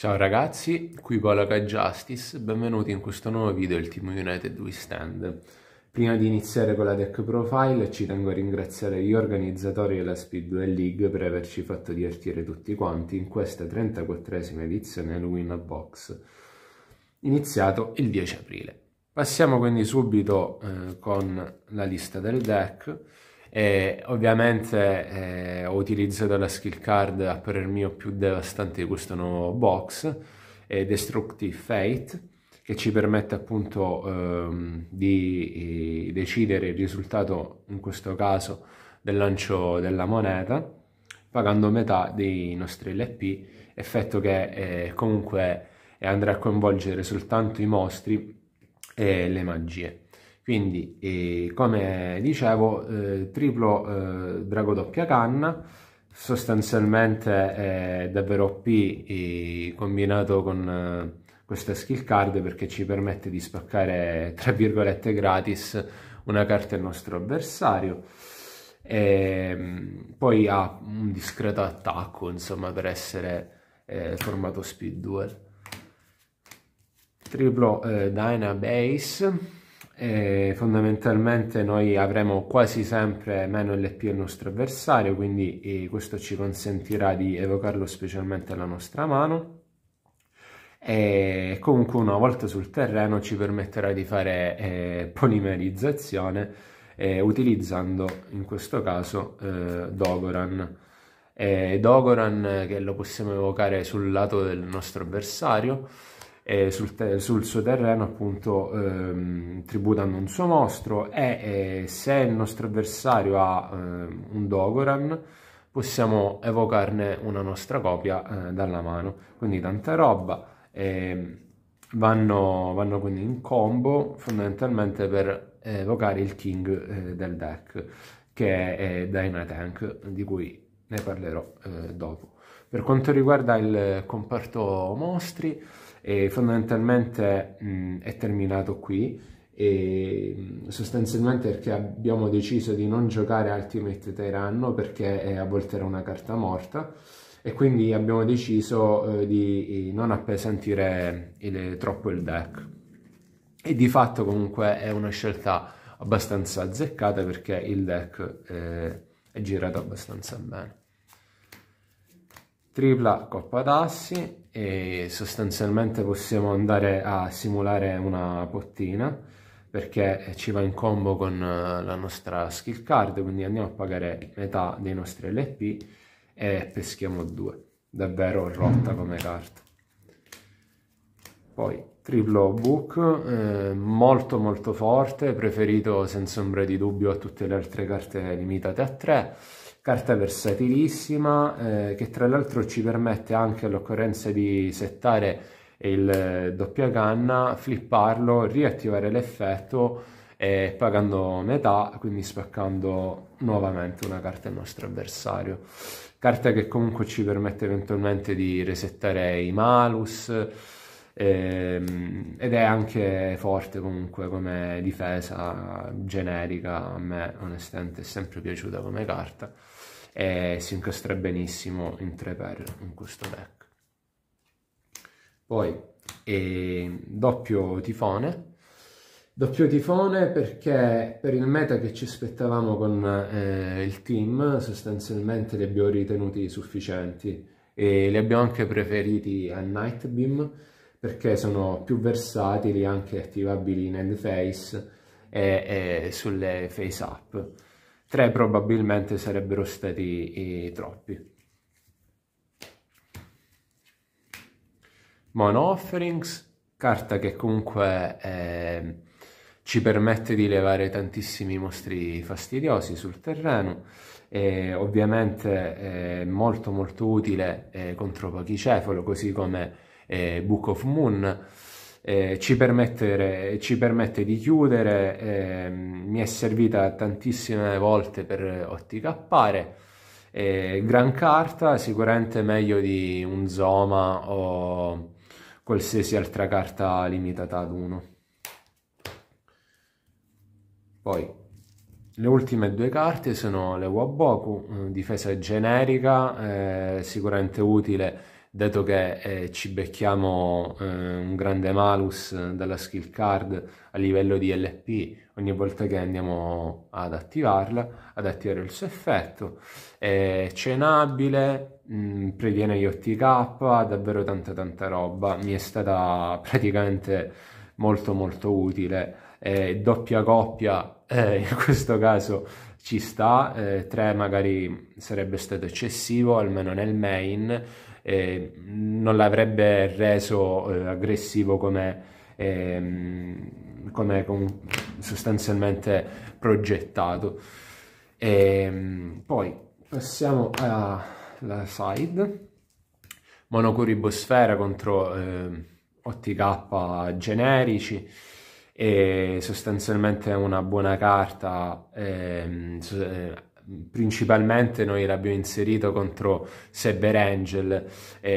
Ciao ragazzi, qui Polaca Justice, benvenuti in questo nuovo video del Team United We Stand. Prima di iniziare con la deck profile ci tengo a ringraziare gli organizzatori della Speedway League per averci fatto divertire tutti quanti in questa 34esima edizione Halloween Box, iniziato il 10 aprile. Passiamo quindi subito con la lista del deck. Ovviamente ho utilizzato la skill card a parer mio più devastante di questo nuovo box, Destructive Fate, che ci permette appunto di decidere il risultato, in questo caso del lancio della moneta, pagando metà dei nostri LP, effetto che comunque andrà a coinvolgere soltanto i mostri e le magie. Quindi, come dicevo, triplo drago doppia canna, sostanzialmente è davvero OP combinato con questa skill card, perché ci permette di spaccare, tra virgolette, gratis una carta del nostro avversario. Poi ha un discreto attacco, insomma, per essere formato speed duel. Triplo Dyna Base. Fondamentalmente noi avremo quasi sempre meno LP del nostro avversario, quindi questo ci consentirà di evocarlo specialmente alla nostra mano, e comunque una volta sul terreno ci permetterà di fare polimerizzazione utilizzando in questo caso Dogoran. Dogoran che lo possiamo evocare sul lato del nostro avversario, sul suo terreno, appunto, tributando un suo mostro, e se il nostro avversario ha un Dogoran possiamo evocarne una nostra copia dalla mano. Quindi tanta roba. Vanno quindi in combo fondamentalmente per evocare il king del deck, che è Dynatank, di cui ne parlerò dopo. Per quanto riguarda il comparto mostri, fondamentalmente è terminato qui, e sostanzialmente perché abbiamo deciso di non giocare Ultimate Tyranno, perché a volte era una carta morta, e quindi abbiamo deciso di non appesantire troppo il deck, e di fatto comunque è una scelta abbastanza azzeccata, perché il deck è girato abbastanza bene. Tripla coppa d'assi, e sostanzialmente possiamo andare a simulare una pottina, perché ci va in combo con la nostra skill card, quindi andiamo a pagare metà dei nostri LP e peschiamo 2. Davvero rotta come carta. Poi triplo book, molto molto forte, preferito senza ombra di dubbio a tutte le altre carte limitate a 3. Carta versatilissima, che tra l'altro ci permette anche, all'occorrenza di settare il doppia canna, flipparlo, riattivare l'effetto pagando metà, quindi spaccando nuovamente una carta al nostro avversario. Carta che comunque ci permette eventualmente di resettare i malus, ed è anche forte comunque come difesa generica. A me onestamente è sempre piaciuta come carta e si incastra benissimo in 3x in questo deck. Poi doppio tifone perché per il meta che ci aspettavamo con il team sostanzialmente li abbiamo ritenuti sufficienti, e li abbiamo anche preferiti a Nightbeam, perché sono più versatili, anche attivabili in end phase e sulle face up. 3 probabilmente sarebbero stati troppi. Mono Offerings, carta che comunque ci permette di levare tantissimi mostri fastidiosi sul terreno, ovviamente è molto molto utile contro Pachicefalo, così come Book of Moon. Ci permette di chiudere, mi è servita tantissime volte per OTKppare. Gran carta, sicuramente meglio di un Zoma o qualsiasi altra carta limitata ad 1. Poi le ultime 2 carte sono le Waboku, difesa generica, sicuramente utile dato che ci becchiamo un grande malus dalla skill card a livello di LP ogni volta che andiamo ad attivare il suo effetto. È chainabile, previene gli OTK, davvero tanta roba, mi è stata praticamente molto utile. Doppia coppia in questo caso ci sta, 3 magari sarebbe stato eccessivo, almeno nel main, non l'avrebbe reso aggressivo come sostanzialmente progettato. Poi passiamo alla side. Monocuribosfera contro OTK generici, e sostanzialmente è una buona carta. Principalmente noi l'abbiamo inserito contro Cyber Angel,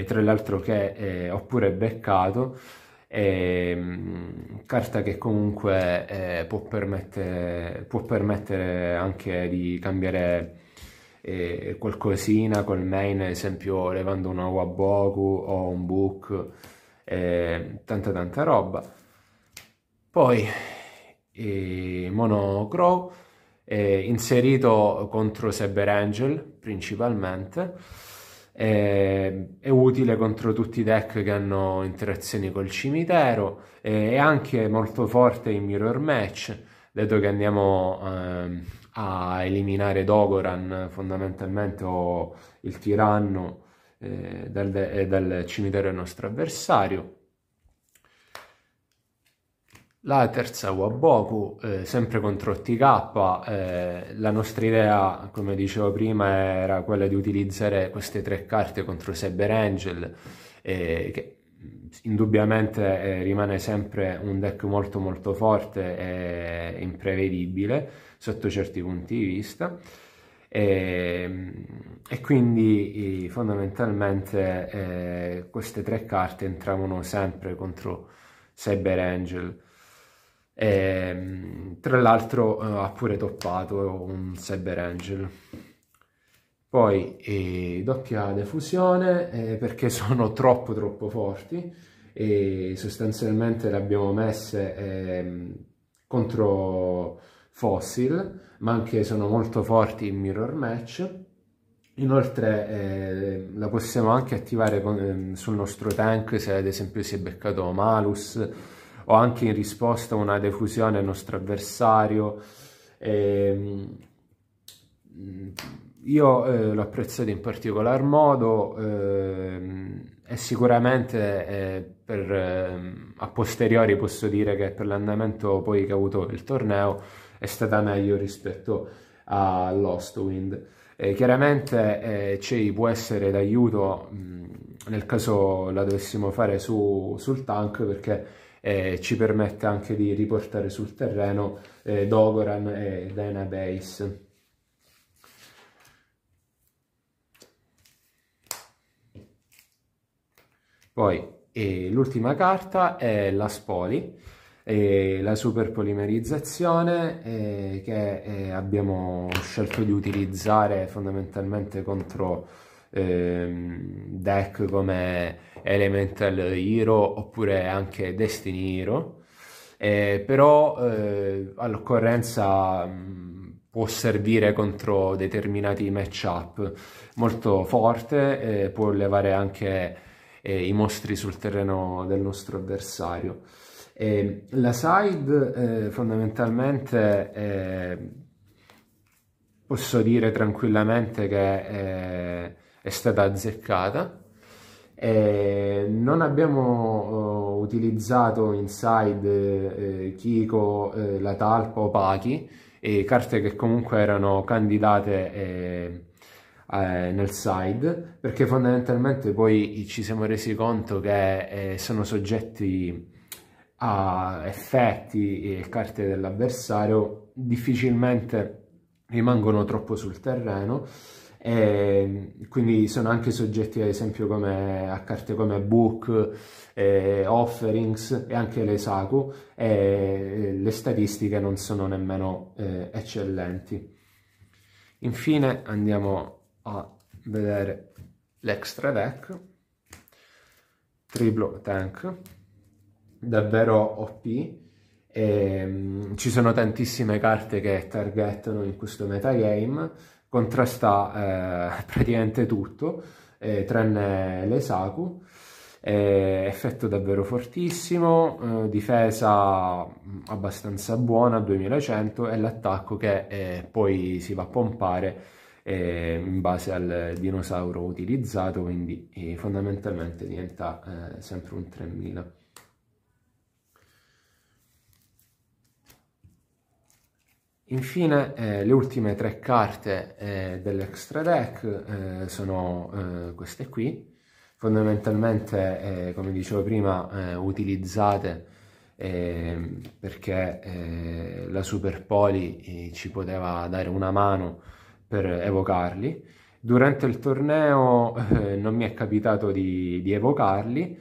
tra l'altro che ho pure beccato, carta che comunque può permettere anche di cambiare qualcosina col main, ad esempio levando una Waboku o un Book, tanta roba. Poi Mono Crow, inserito contro Cyber Angel principalmente, è utile contro tutti i deck che hanno interazioni col cimitero, è anche molto forte in Mirror Match, dato che andiamo a eliminare Dogoran fondamentalmente, o il tiranno dal cimitero del nostro avversario. La terza Waboku, sempre contro OTK. La nostra idea, come dicevo prima, era quella di utilizzare queste 3 carte contro Cyber Angel, che indubbiamente rimane sempre un deck molto forte e imprevedibile sotto certi punti di vista, e quindi fondamentalmente queste 3 carte entravano sempre contro Cyber Angel. Tra l'altro ha pure toppato un Cyber Angel. Poi doppia defusione, perché sono troppo forti, e sostanzialmente le abbiamo messe contro Fossil, ma anche sono molto forti in Mirror Match. Inoltre la possiamo anche attivare sul nostro tank, se ad esempio si è beccato Malus, o anche in risposta a una defusione al nostro avversario. Io l'ho apprezzato in particolar modo, e sicuramente a posteriori posso dire che per l'andamento poi che ha avuto il torneo è stata meglio rispetto all'Ostwind. Chiaramente ci può essere d'aiuto nel caso la dovessimo fare sul tank, perché ci permette anche di riportare sul terreno Dogoran e Dynabase. Poi l'ultima carta è la Spoli, la super polimerizzazione, che abbiamo scelto di utilizzare fondamentalmente contro deck come Elemental Hero oppure anche Destiny Hero, però all'occorrenza può servire contro determinati matchup. Molto forte, può levare anche i mostri sul terreno del nostro avversario. La side fondamentalmente posso dire tranquillamente che è stata azzeccata. Non abbiamo utilizzato inside Kiko, la Talpa o Paki, carte che comunque erano candidate nel side, perché fondamentalmente poi ci siamo resi conto che sono soggetti a effetti e carte dell'avversario, difficilmente rimangono troppo sul terreno, e quindi sono anche soggetti ad esempio a carte come Book, Offerings e anche le Saku, e le statistiche non sono nemmeno eccellenti. Infine andiamo a vedere l'extra deck. triplo tank, davvero OP. Ci sono tantissime carte che targettano in questo metagame, contrasta praticamente tutto, tranne l'Esaku. Effetto davvero fortissimo, difesa abbastanza buona, 2100, e l'attacco che poi si va a pompare in base al dinosauro utilizzato, quindi fondamentalmente diventa sempre un 3000. Infine le ultime 3 carte dell'extra deck sono queste qui, fondamentalmente come dicevo prima utilizzate perché la Super Poli ci poteva dare una mano per evocarli. Durante il torneo non mi è capitato di evocarli,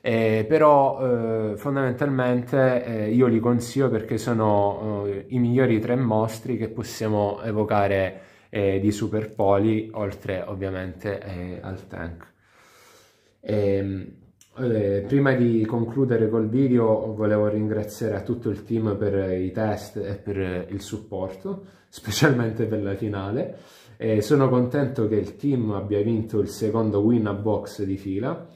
però fondamentalmente io li consiglio perché sono i migliori 3 mostri che possiamo evocare di Super Poli, oltre ovviamente al tank. Prima di concludere col video volevo ringraziare a tutto il team per i test e per il supporto, specialmente per la finale. Sono contento che il team abbia vinto il secondo win a box di fila.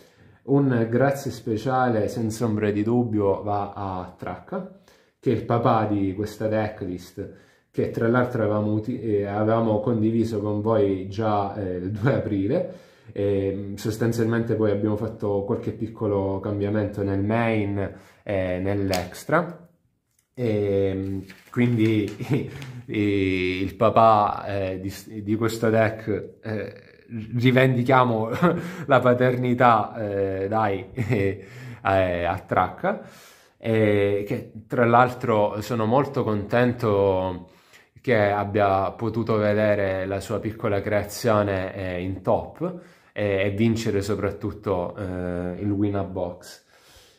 Un grazie speciale senza ombra di dubbio va a Tracca, che è il papà di questa decklist, che tra l'altro avevamo condiviso con voi già il 2 aprile. Sostanzialmente poi abbiamo fatto qualche piccolo cambiamento nel main e nell'extra, quindi il papà di questo deck, rivendichiamo la paternità a Tracca, che tra l'altro sono molto contento che abbia potuto vedere la sua piccola creazione in top e vincere soprattutto il win a box.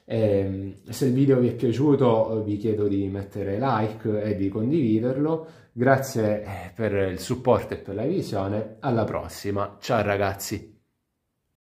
Se il video vi è piaciuto vi chiedo di mettere like e di condividerlo. Grazie per il supporto e per la visione. Alla prossima, ciao ragazzi!